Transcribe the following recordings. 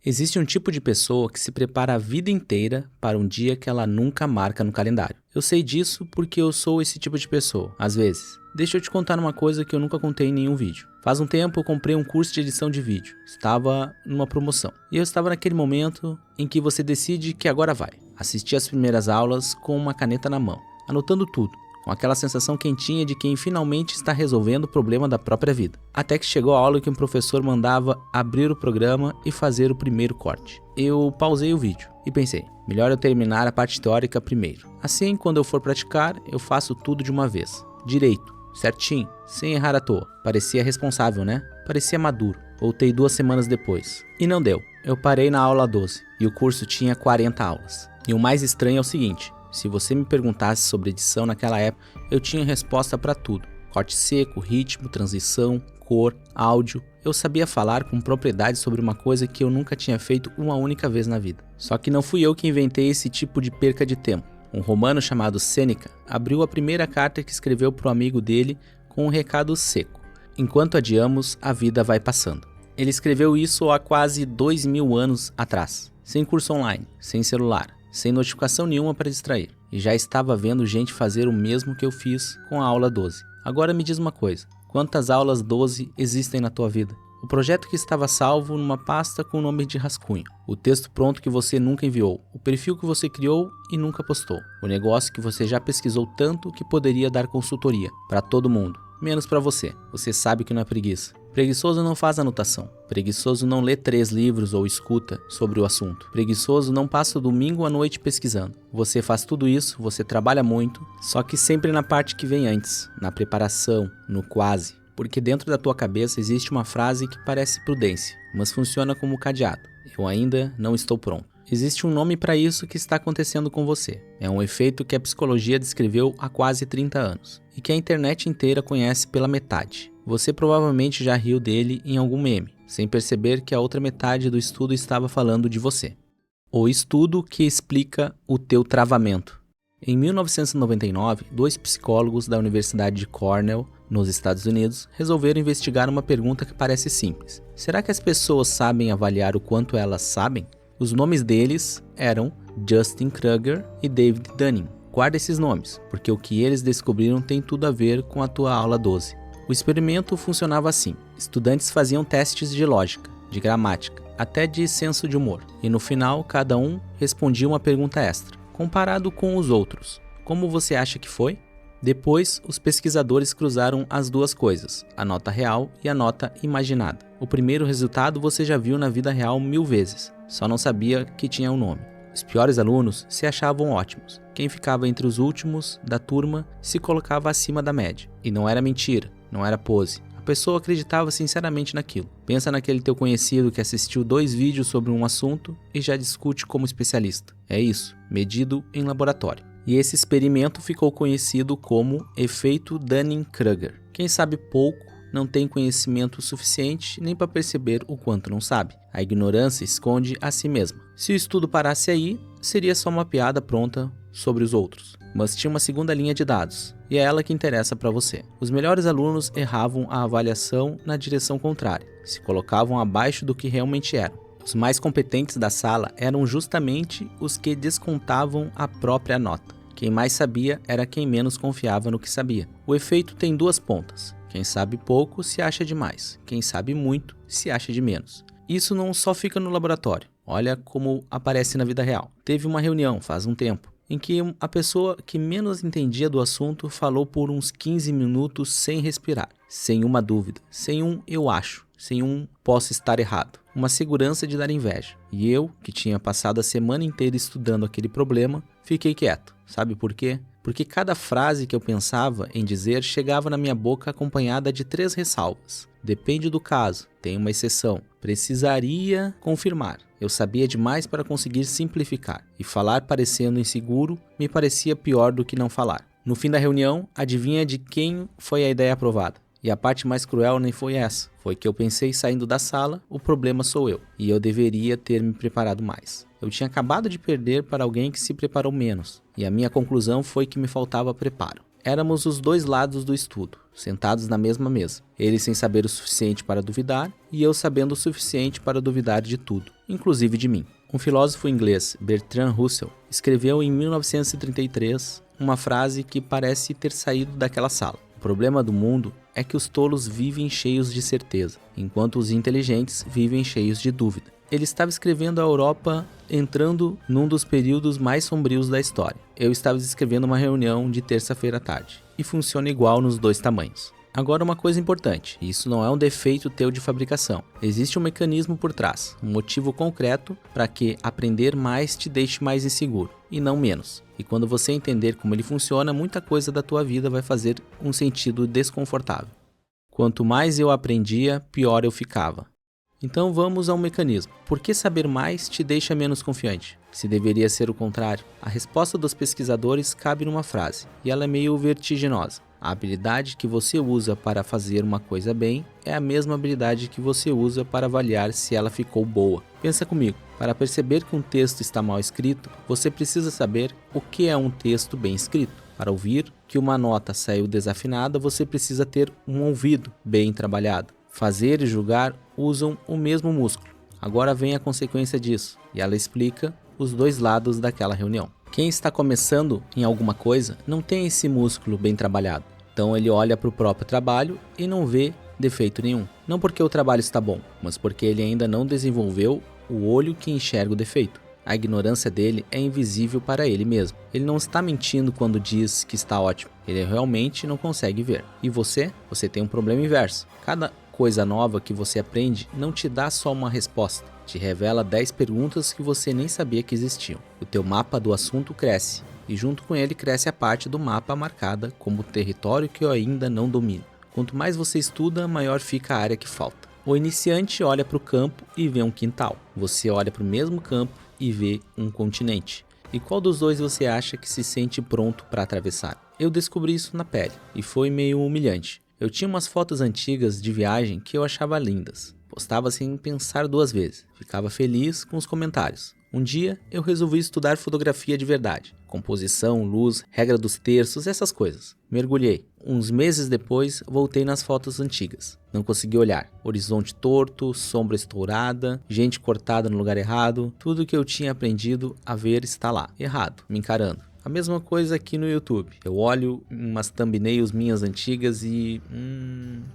Existe um tipo de pessoa que se prepara a vida inteira para um dia que ela nunca marca no calendário. Eu sei disso porque eu sou esse tipo de pessoa, às vezes. Deixa eu te contar uma coisa que eu nunca contei em nenhum vídeo. Faz um tempo eu comprei um curso de edição de vídeo. Estava numa promoção. E eu estava naquele momento em que você decide que agora vai. Assisti as primeiras aulas com uma caneta na mão, anotando tudo, com aquela sensação quentinha de quem finalmente está resolvendo o problema da própria vida. Até que chegou a aula que um professor mandava abrir o programa e fazer o primeiro corte. Eu pausei o vídeo e pensei, melhor eu terminar a parte teórica primeiro. Assim, quando eu for praticar, eu faço tudo de uma vez, direito, certinho, sem errar à toa. Parecia responsável, né? Parecia maduro. Voltei 2 semanas depois. E não deu. Eu parei na aula 12 e o curso tinha 40 aulas. E o mais estranho é o seguinte, se você me perguntasse sobre edição naquela época, eu tinha resposta para tudo. Corte seco, ritmo, transição, cor, áudio. Eu sabia falar com propriedade sobre uma coisa que eu nunca tinha feito uma única vez na vida. Só que não fui eu que inventei esse tipo de perca de tempo. Um romano chamado Sêneca abriu a primeira carta que escreveu para o amigo dele com um recado seco. Enquanto adiamos, a vida vai passando. Ele escreveu isso há quase 2000 anos atrás, sem curso online, sem celular, sem notificação nenhuma para distrair. E já estava vendo gente fazer o mesmo que eu fiz com a aula 12. Agora me diz uma coisa, quantas aulas 12 existem na tua vida? O projeto que estava salvo numa pasta com o nome de rascunho, o texto pronto que você nunca enviou, o perfil que você criou e nunca postou, o negócio que você já pesquisou tanto que poderia dar consultoria para todo mundo, menos para você. Você sabe que não é preguiça. Preguiçoso não faz anotação. Preguiçoso não lê 3 livros ou escuta sobre o assunto. Preguiçoso não passa o domingo à noite pesquisando. Você faz tudo isso, você trabalha muito, só que sempre na parte que vem antes, na preparação, no quase. Porque dentro da tua cabeça existe uma frase que parece prudência, mas funciona como cadeado. Eu ainda não estou pronto. Existe um nome para isso que está acontecendo com você. É um efeito que a psicologia descreveu há quase 30 anos e que a internet inteira conhece pela metade. Você provavelmente já riu dele em algum meme, sem perceber que a outra metade do estudo estava falando de você. O estudo que explica o teu travamento. Em 1999, 2 psicólogos da Universidade de Cornell, nos Estados Unidos, resolveram investigar uma pergunta que parece simples. Será que as pessoas sabem avaliar o quanto elas sabem? Os nomes deles eram Justin Kruger e David Dunning. Guarda esses nomes, porque o que eles descobriram tem tudo a ver com a tua aula 12. O experimento funcionava assim. Estudantes faziam testes de lógica, de gramática, até de senso de humor. E no final, cada um respondia uma pergunta extra. Comparado com os outros, como você acha que foi? Depois, os pesquisadores cruzaram as duas coisas, a nota real e a nota imaginada. O primeiro resultado você já viu na vida real 1000 vezes, só não sabia que tinha um nome. Os piores alunos se achavam ótimos. Quem ficava entre os últimos da turma se colocava acima da média. E não era mentira, não era pose. A pessoa acreditava sinceramente naquilo. Pensa naquele teu conhecido que assistiu 2 vídeos sobre um assunto e já discute como especialista. É isso, medido em laboratório. E esse experimento ficou conhecido como efeito Dunning-Kruger. Quem sabe pouco não tem conhecimento suficiente nem para perceber o quanto não sabe. A ignorância esconde a si mesma. Se o estudo parasse aí, seria só uma piada pronta sobre os outros. Mas tinha uma segunda linha de dados, e é ela que interessa para você. Os melhores alunos erravam a avaliação na direção contrária, se colocavam abaixo do que realmente eram. Os mais competentes da sala eram justamente os que descontavam a própria nota. Quem mais sabia era quem menos confiava no que sabia. O efeito tem 2 pontas. Quem sabe pouco se acha demais. Quem sabe muito se acha de menos. Isso não só fica no laboratório. Olha como aparece na vida real. Teve uma reunião faz um tempo em que a pessoa que menos entendia do assunto falou por uns 15 minutos sem respirar, sem uma dúvida, sem um eu acho, sem um posso estar errado, uma segurança de dar inveja. E eu, que tinha passado a semana inteira estudando aquele problema, fiquei quieto. Sabe por quê? Porque cada frase que eu pensava em dizer chegava na minha boca acompanhada de 3 ressalvas. Depende do caso, tem uma exceção, precisaria confirmar. Eu sabia demais para conseguir simplificar, e falar parecendo inseguro me parecia pior do que não falar. No fim da reunião, adivinha de quem foi a ideia aprovada? E a parte mais cruel nem foi essa, foi que eu pensei saindo da sala, o problema sou eu, e eu deveria ter me preparado mais. Eu tinha acabado de perder para alguém que se preparou menos, e a minha conclusão foi que me faltava preparo. Éramos os dois lados do estudo, sentados na mesma mesa. Ele sem saber o suficiente para duvidar e eu sabendo o suficiente para duvidar de tudo, inclusive de mim. Um filósofo inglês, Bertrand Russell, escreveu em 1933 uma frase que parece ter saído daquela sala. O problema do mundo é que os tolos vivem cheios de certeza, enquanto os inteligentes vivem cheios de dúvida. Ele estava escrevendo a Europa entrando num dos períodos mais sombrios da história. Eu estava escrevendo uma reunião de terça-feira à tarde, e funciona igual nos dois tamanhos. Agora uma coisa importante, isso não é um defeito teu de fabricação. Existe um mecanismo por trás, um motivo concreto para que aprender mais te deixe mais inseguro, e não menos. E quando você entender como ele funciona, muita coisa da tua vida vai fazer um sentido desconfortável. Quanto mais eu aprendia, pior eu ficava. Então vamos ao mecanismo. Por que saber mais te deixa menos confiante? Se deveria ser o contrário. A resposta dos pesquisadores cabe numa frase, e ela é meio vertiginosa. A habilidade que você usa para fazer uma coisa bem é a mesma habilidade que você usa para avaliar se ela ficou boa. Pensa comigo, para perceber que um texto está mal escrito, você precisa saber o que é um texto bem escrito. Para ouvir que uma nota saiu desafinada, você precisa ter um ouvido bem trabalhado. Fazer e julgar usam o mesmo músculo. Agora vem a consequência disso, e ela explica os dois lados daquela reunião. Quem está começando em alguma coisa não tem esse músculo bem trabalhado. Então ele olha para o próprio trabalho e não vê defeito nenhum. Não porque o trabalho está bom, mas porque ele ainda não desenvolveu o olho que enxerga o defeito. A ignorância dele é invisível para ele mesmo. Ele não está mentindo quando diz que está ótimo. Ele realmente não consegue ver. E você tem um problema inverso. Cada coisa nova que você aprende não te dá só uma resposta. Te revela 10 perguntas que você nem sabia que existiam. O teu mapa do assunto cresce. E junto com ele cresce a parte do mapa marcada como território que eu ainda não domino. Quanto mais você estuda, maior fica a área que falta. O iniciante olha para o campo e vê um quintal. Você olha para o mesmo campo e vê um continente. E qual dos dois você acha que se sente pronto para atravessar? Eu descobri isso na pele e foi meio humilhante. Eu tinha umas fotos antigas de viagem que eu achava lindas. Postava sem pensar duas vezes. Ficava feliz com os comentários. Um dia eu resolvi estudar fotografia de verdade. Composição, luz, regra dos terços, essas coisas. Mergulhei. Uns meses depois, voltei nas fotos antigas. Não consegui olhar. Horizonte torto, sombra estourada, gente cortada no lugar errado. Tudo que eu tinha aprendido a ver está lá, errado, me encarando. A mesma coisa aqui no YouTube. Eu olho umas thumbnails minhas antigas e...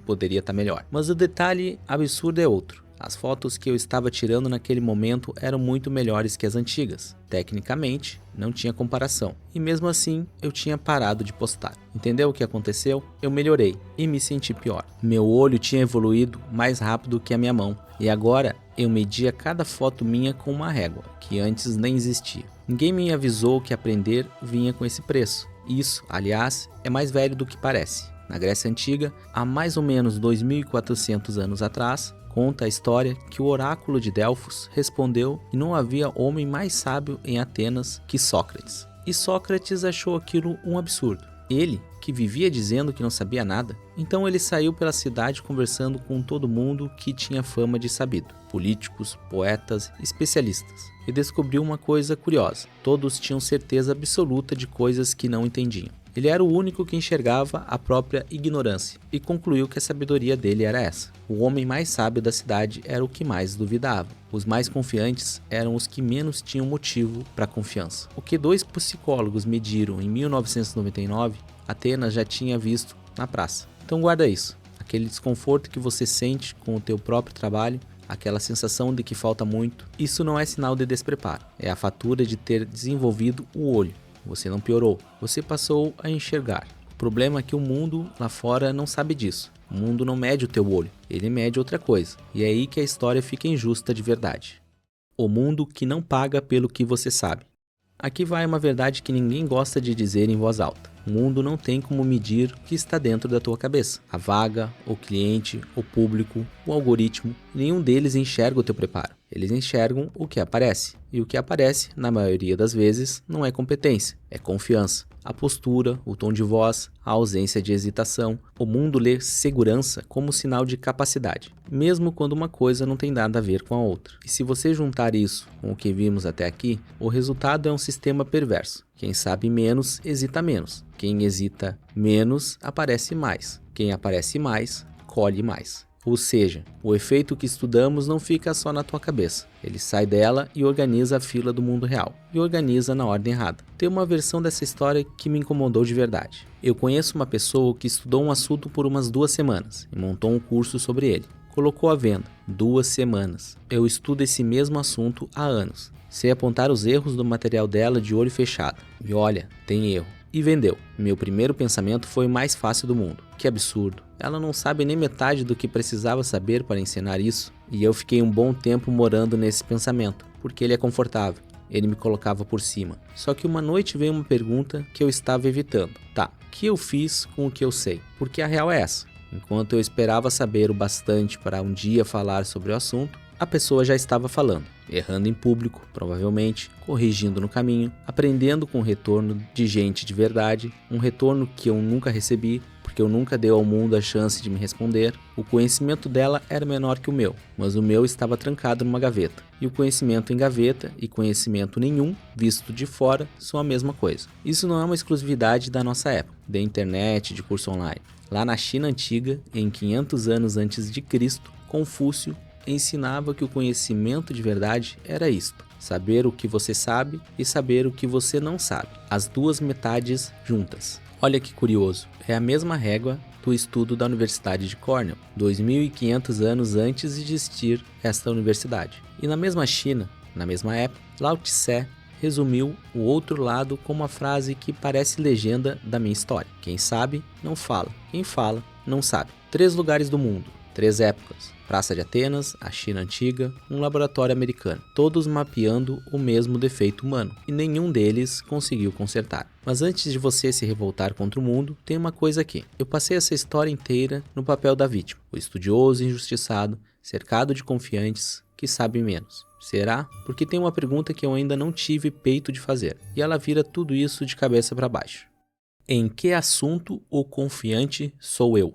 poderia estar melhor. Mas o detalhe absurdo é outro. As fotos que eu estava tirando naquele momento eram muito melhores que as antigas. Tecnicamente, não tinha comparação. E mesmo assim, eu tinha parado de postar. Entendeu o que aconteceu? Eu melhorei e me senti pior. Meu olho tinha evoluído mais rápido que a minha mão. E agora, eu media cada foto minha com uma régua, que antes nem existia. Ninguém me avisou que aprender vinha com esse preço. Isso, aliás, é mais velho do que parece. Na Grécia Antiga, há mais ou menos 2.400 anos atrás, conta a história que o oráculo de Delfos respondeu que não havia homem mais sábio em Atenas que Sócrates. E Sócrates achou aquilo um absurdo. Ele, que vivia dizendo que não sabia nada, então ele saiu pela cidade conversando com todo mundo que tinha fama de sabido, políticos, poetas, especialistas, e descobriu uma coisa curiosa: todos tinham certeza absoluta de coisas que não entendiam. Ele era o único que enxergava a própria ignorância e concluiu que a sabedoria dele era essa. O homem mais sábio da cidade era o que mais duvidava. Os mais confiantes eram os que menos tinham motivo para confiança. O que dois psicólogos mediram em 1999, Atenas já tinha visto na praça. Então guarda isso. Aquele desconforto que você sente com o teu próprio trabalho, aquela sensação de que falta muito, isso não é sinal de despreparo. É a fatura de ter desenvolvido o olho. Você não piorou, você passou a enxergar. O problema é que o mundo lá fora não sabe disso. O mundo não mede o teu olho, ele mede outra coisa. E é aí que a história fica injusta de verdade. O mundo que não paga pelo que você sabe. Aqui vai uma verdade que ninguém gosta de dizer em voz alta. O mundo não tem como medir o que está dentro da tua cabeça. A vaga, o cliente, o público, o algoritmo, nenhum deles enxerga o teu preparo. Eles enxergam o que aparece. E o que aparece, na maioria das vezes, não é competência, é confiança. A postura, o tom de voz, a ausência de hesitação. O mundo lê segurança como sinal de capacidade, mesmo quando uma coisa não tem nada a ver com a outra. E se você juntar isso com o que vimos até aqui, o resultado é um sistema perverso. Quem sabe menos, hesita menos. Quem hesita menos, aparece mais. Quem aparece mais, colhe mais. Ou seja, o efeito que estudamos não fica só na tua cabeça. Ele sai dela e organiza a fila do mundo real. E organiza na ordem errada. Tem uma versão dessa história que me incomodou de verdade. Eu conheço uma pessoa que estudou um assunto por umas 2 semanas e montou um curso sobre ele. Colocou à venda. 2 semanas. Eu estudo esse mesmo assunto há anos. Sei apontar os erros do material dela de olho fechado. E olha, tem erro. E vendeu. Meu primeiro pensamento foi o mais fácil do mundo. Que absurdo. Ela não sabe nem metade do que precisava saber para ensinar isso. E eu fiquei um bom tempo morando nesse pensamento, porque ele é confortável. Ele me colocava por cima. Só que uma noite veio uma pergunta que eu estava evitando. Tá, o que eu fiz com o que eu sei? Porque a real é essa. Enquanto eu esperava saber o bastante para um dia falar sobre o assunto, a pessoa já estava falando, errando em público, provavelmente, corrigindo no caminho, aprendendo com o retorno de gente de verdade, um retorno que eu nunca recebi, porque eu nunca dei ao mundo a chance de me responder. O conhecimento dela era menor que o meu, mas o meu estava trancado numa gaveta. E o conhecimento em gaveta e conhecimento nenhum, visto de fora, são a mesma coisa. Isso não é uma exclusividade da nossa época, da internet, de curso online. Lá na China antiga, em 500 anos antes de Cristo, Confúcio ensinava que o conhecimento de verdade era isto: saber o que você sabe e saber o que você não sabe, as duas metades juntas. Olha que curioso, é a mesma régua do estudo da Universidade de Cornell, 2.500 anos antes de existir esta universidade. E na mesma China, na mesma época, Lao Tse resumiu o outro lado com uma frase que parece legenda da minha história: quem sabe, não fala. Quem fala, não sabe. 3 lugares do mundo, 3 épocas. Praça de Atenas, a China antiga, um laboratório americano, todos mapeando o mesmo defeito humano, e nenhum deles conseguiu consertar. Mas antes de você se revoltar contra o mundo, tem uma coisa aqui. Eu passei essa história inteira no papel da vítima, o estudioso injustiçado, cercado de confiantes que sabem menos. Será? Porque tem uma pergunta que eu ainda não tive peito de fazer, e ela vira tudo isso de cabeça para baixo. Em que assunto o confiante sou eu?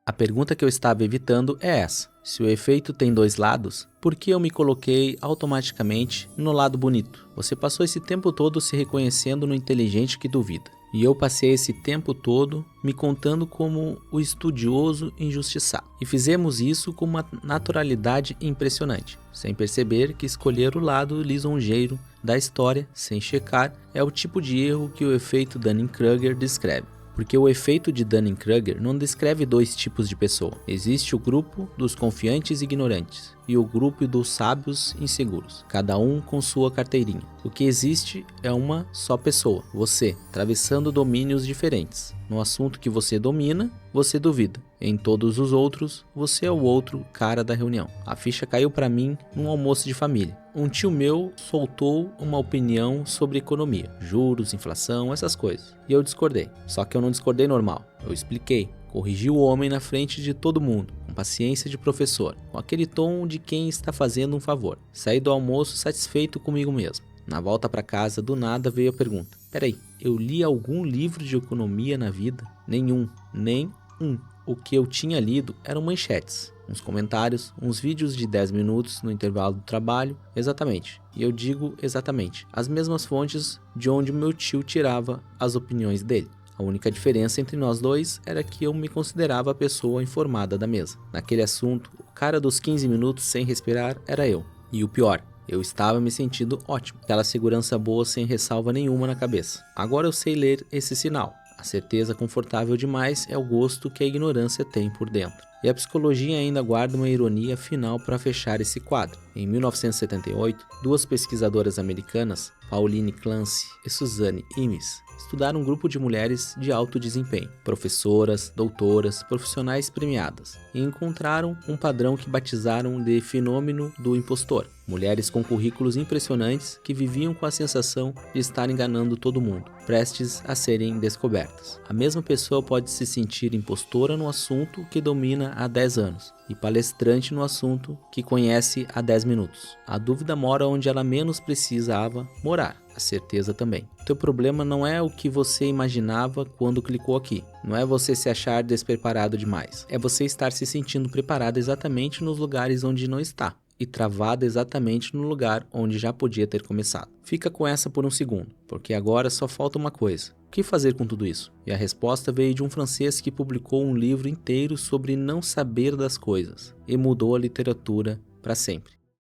A pergunta que eu estava evitando é essa: se o efeito tem 2 lados, por que eu me coloquei automaticamente no lado bonito? Você passou esse tempo todo se reconhecendo no inteligente que duvida. E eu passei esse tempo todo me contando como o estudioso injustiçado. E fizemos isso com uma naturalidade impressionante, sem perceber que escolher o lado lisonjeiro da história, sem checar, é o tipo de erro que o efeito Dunning-Kruger descreve. Porque o efeito de Dunning-Kruger não descreve 2 tipos de pessoa. Existe o grupo dos confiantes e ignorantes e o grupo dos sábios inseguros, cada um com sua carteirinha. O que existe é uma só pessoa, você, atravessando domínios diferentes. No assunto que você domina, você duvida. Em todos os outros, você é o outro cara da reunião. A ficha caiu para mim num almoço de família. Um tio meu soltou uma opinião sobre economia, juros, inflação, essas coisas. E eu discordei. Só que eu não discordei normal. Eu expliquei. Corrigi o homem na frente de todo mundo, com paciência de professor, com aquele tom de quem está fazendo um favor. Saí do almoço satisfeito comigo mesmo. Na volta para casa, do nada veio a pergunta: peraí, eu li algum livro de economia na vida? Nenhum, nem um. O que eu tinha lido eram manchetes, uns comentários, uns vídeos de 10 minutos no intervalo do trabalho, exatamente. E eu digo exatamente, as mesmas fontes de onde meu tio tirava as opiniões dele. A única diferença entre nós dois era que eu me considerava a pessoa informada da mesa. Naquele assunto, o cara dos 15 minutos sem respirar era eu. E o pior, eu estava me sentindo ótimo. Aquela segurança boa sem ressalva nenhuma na cabeça. Agora eu sei ler esse sinal. A certeza confortável demais é o gosto que a ignorância tem por dentro. E a psicologia ainda guarda uma ironia final para fechar esse quadro. Em 1978, 2 pesquisadoras americanas, Pauline Clancy e Suzanne Imes, estudaram um grupo de mulheres de alto desempenho, professoras, doutoras, profissionais premiadas, e encontraram um padrão que batizaram de fenômeno do impostor. Mulheres com currículos impressionantes que viviam com a sensação de estar enganando todo mundo, prestes a serem descobertas. A mesma pessoa pode se sentir impostora no assunto que domina há 10 anos, e palestrante no assunto que conhece há 10 minutos. A dúvida mora onde ela menos precisava morar, a certeza também. O teu problema não é o que você imaginava quando clicou aqui. Não é você se achar despreparado demais. É você estar se sentindo preparado exatamente nos lugares onde não está. E travado exatamente no lugar onde já podia ter começado. Fica com essa por um segundo, porque agora só falta uma coisa. O que fazer com tudo isso? E a resposta veio de um francês que publicou um livro inteiro sobre não saber das coisas e mudou a literatura para sempre.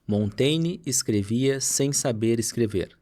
Montaigne escrevia sem saber escrever.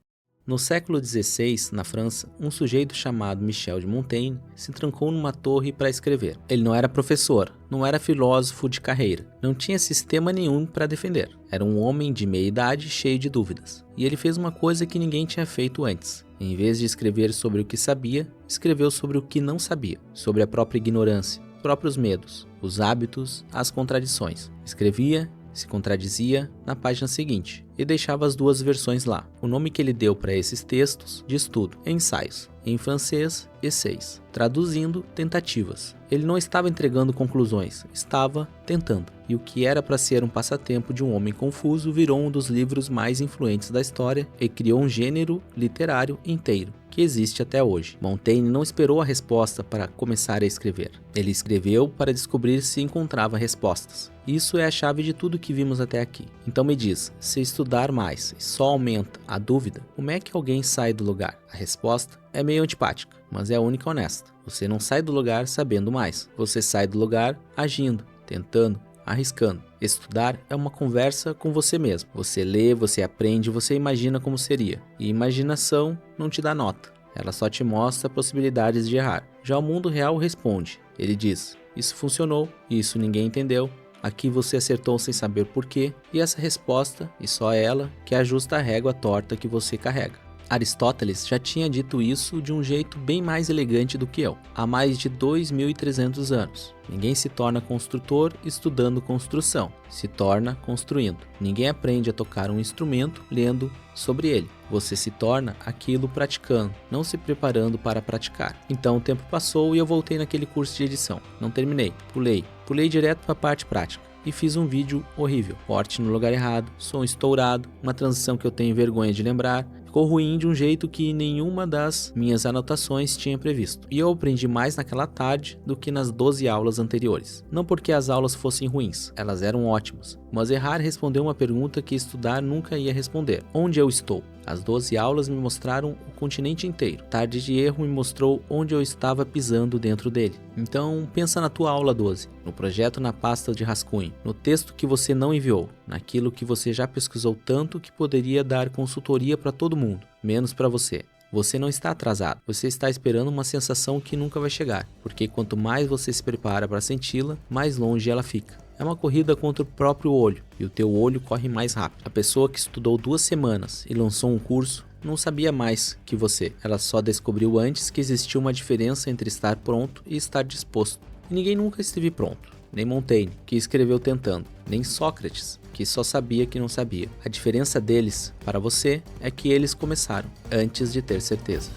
No século XVI, na França, um sujeito chamado Michel de Montaigne se trancou numa torre para escrever. Ele não era professor, não era filósofo de carreira, não tinha sistema nenhum para defender. Era um homem de meia idade cheio de dúvidas. E ele fez uma coisa que ninguém tinha feito antes. Em vez de escrever sobre o que sabia, escreveu sobre o que não sabia, sobre a própria ignorância, os próprios medos, os hábitos, as contradições. Escrevia, se contradizia na página seguinte e deixava as duas versões lá. O nome que ele deu para esses textos diz tudo: ensaios, em francês, essays, traduzindo, tentativas. Ele não estava entregando conclusões, estava tentando. E o que era para ser um passatempo de um homem confuso virou um dos livros mais influentes da história e criou um gênero literário inteiro, que existe até hoje. Montaigne não esperou a resposta para começar a escrever. Ele escreveu para descobrir se encontrava respostas. Isso é a chave de tudo que vimos até aqui. Então me diz, se estudar mais e só aumenta a dúvida, como é que alguém sai do lugar? A resposta é meio antipática, mas é a única honesta. Você não sai do lugar sabendo mais. Você sai do lugar agindo, tentando, arriscando. Estudar é uma conversa com você mesmo. Você lê, você aprende, você imagina como seria. E imaginação não te dá nota. Ela só te mostra possibilidades de errar. Já o mundo real responde. Ele diz, isso funcionou, isso ninguém entendeu. Aqui você acertou sem saber porquê. E essa resposta, e só ela, que ajusta a régua torta que você carrega. Aristóteles já tinha dito isso de um jeito bem mais elegante do que eu, há mais de 2.300 anos. Ninguém se torna construtor estudando construção, se torna construindo. Ninguém aprende a tocar um instrumento lendo sobre ele. Você se torna aquilo praticando, não se preparando para praticar. Então o tempo passou e eu voltei naquele curso de edição. Não terminei, pulei direto para a parte prática. E fiz um vídeo horrível, corte no lugar errado, som estourado, uma transição que eu tenho vergonha de lembrar, ficou ruim de um jeito que nenhuma das minhas anotações tinha previsto. E eu aprendi mais naquela tarde do que nas 12 aulas anteriores. Não porque as aulas fossem ruins, elas eram ótimas, mas errar responder uma pergunta que estudar nunca ia responder. Onde eu estou? As 12 aulas me mostraram o continente inteiro. Tarde de erro me mostrou onde eu estava pisando dentro dele. Então pensa na tua aula 12, no projeto na pasta de rascunho, no texto que você não enviou, naquilo que você já pesquisou tanto que poderia dar consultoria para todo mundo, menos para você. Você não está atrasado, você está esperando uma sensação que nunca vai chegar, porque quanto mais você se prepara para senti-la, mais longe ela fica. É uma corrida contra o próprio olho, e o teu olho corre mais rápido. A pessoa que estudou 2 semanas e lançou um curso não sabia mais que você. Ela só descobriu antes que existia uma diferença entre estar pronto e estar disposto. E ninguém nunca esteve pronto. Nem Montaigne, que escreveu tentando. Nem Sócrates, que só sabia que não sabia. A diferença deles, para você, é que eles começaram, antes de ter certeza.